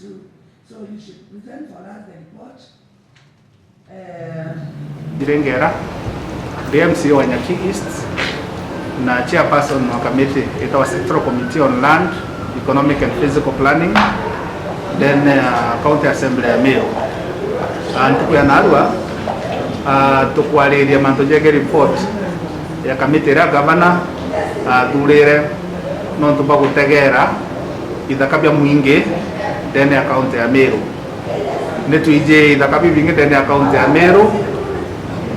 too. So you should present for us the report. Jirengera, the MCO wa Nyaki East na chairperson wa committee itawa Sectoral Committee on Land, Economic and Physical Planning, then County Assembly ya Meru. Tuku ya narua tukwaliria manto jege report ya committee ya governor durere non tuba gutegera ithakabya mwingi ndene ya county ya Meru. Netuije ithakabya bingi ndene ya county ya Meru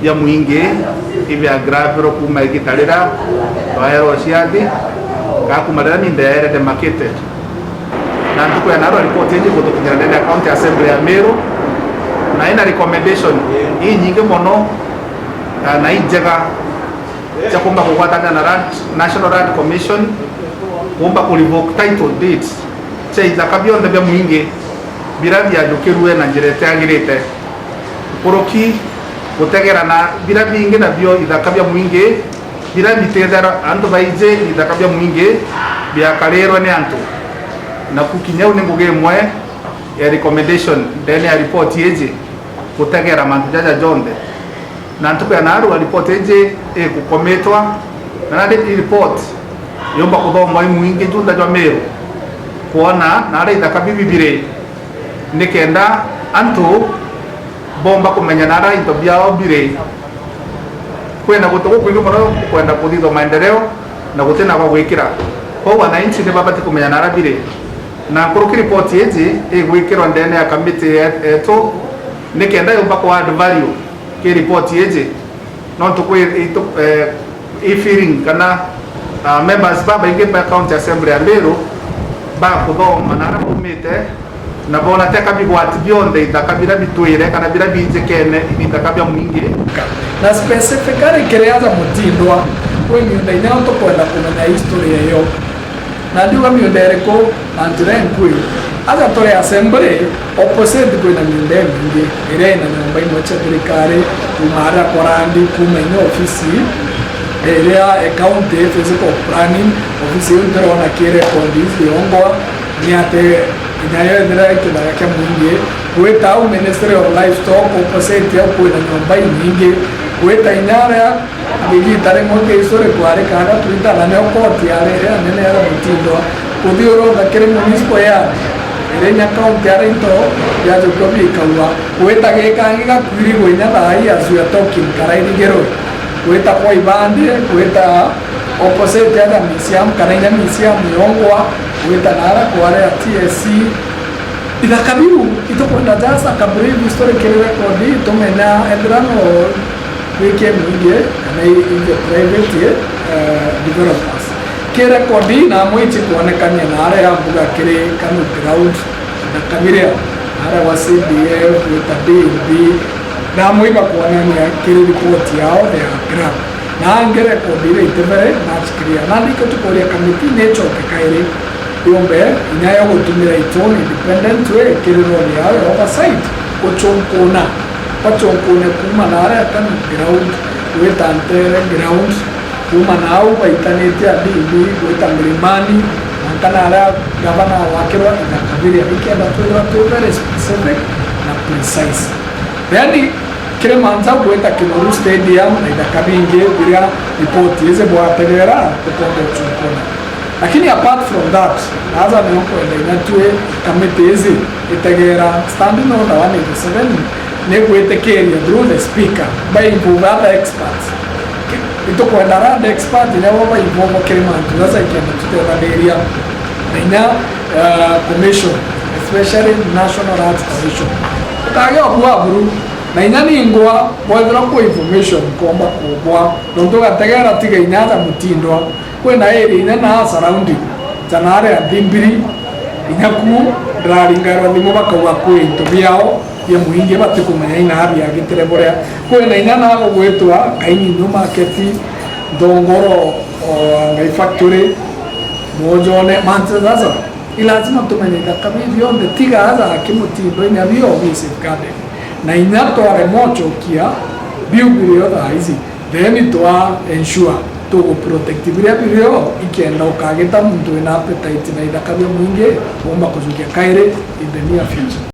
ya mwingi ibya gravero kuma ikitalira waero ciathi gakumarira ni ndere demarcated na ntuko ya narua report yeje gutukinyira ndene ya county assembly ya Meru na ina recommendation hii nyingi mono na ijega cha kumba kukwatana na National Land Commission kumba kulivoke title deeds cha ithakabyo ndebe mwingi birabi yajukiruwe na njirete agirite kuroki gutegera na birabi ingi nabyo ithakabya mwingi birabi tethera antu baije ithakabya mwingi byakarerwa ni antu na kukinyau ni nguge mwe ya recommendation then ya report yeje gutegera mantu jaja jonde na ntuko ya naru report yeje kukometwa na ndi report yomba kuthoma mwingi junda jwa Meru kuona na ara ithakabya bibire nikenda antu bomba kumenya nara into byao bire kwenda gutuko kwingi muno kwenda kuthitho maendeleo na gutena kwa gwikira kwa wananchi ne babati kumenya nara bire na kuruki report yeje gwikirwa ndene ya committee eto nikenda yomba ku add value ki report yeje non to feeling kana members baba inge ba county assembly ya Meru ba kuthoma nara kumite na bona teka bigwati bionde itakabira bitwire kana bira bije kene itakabya mwingi na specifically kireaza mutindwa kwe miunda ina to kwenda kumenya history yayo na ndiwa miunda ereko antirenkwi aza tore assembly opposite kwenda miunda mingi irena nyumba imocha serikali kumara korandi kumenya ofisi area county physical planning ofisi ndero na kire kondisi yongwa niate inayo ndera kidara kya mwingi kweta au Ministry of Livestock opposite ya kwenda nyumba nyingi kweta inara abigi tare moke isore kware kana tuita na ne court ya area nene ya mutindo kudioro da kire municipal ya erenya county ya into ya jokobi kawa kweta ge kangiga kwiri gonya dai asu ya tokin karaini gero kweta kwa ibande kweta opposite ya museum karaina museum yongwa kweta nara kware ya TSC idakabiru itokwenda jasa kabri historical record itomena edrano weke mwingi na in the private developers kere kodi na mwiti kuonekana na ara ya mbuga kire kanu ground na kamire ara wa CDF with DB na mwiba kuonekana kire report yao ya graph na ngere kodi ile itebere na chikiria na ndiko tukoria committee necho kakaire yombe inayo gutumira itono independent way kire role yao oversight kuchonkona pachonkone kuma nara kanu ground with antere ground kuma nao baitanete adibi with Mlimani kanara gavana wakirwa na kabiri ikenda tu very specific na precise yani kile manza kuweka Kinoru Stadium na idakabinge bila report yeze bwa tegera kuponda chunkona lakini apart from that naza niko enda inatue committee itegera standing order 187 negwetekeria through the speaker by other experts ito kwenda rand expert na wao ivomo kilimantu sasa ikienda tuteraderia na commission especially National Arts Commission tage obwa buru na inani ingwa bwethera ku information komba kubwa ndo gategera tiga inyaza mutindwa kwena eri na surrounding janare adimbiri inyaku draringa ndimo bakawa kwento byao ya muingi bate kumenya ina habi ya giterebora kwena inana go gwetwa kaini no market dongoro ngai factory mojone manzaza ilazima tumenye kabidhi onde tiga haza kimutindo ina bio bisi kade na inato remoto kia biu bilio hizi then to ensure tuguprotect biria birio ikenda ukagita muntu wina appetite na ithaka bia mwingi umba kuzukia kairi in the near future.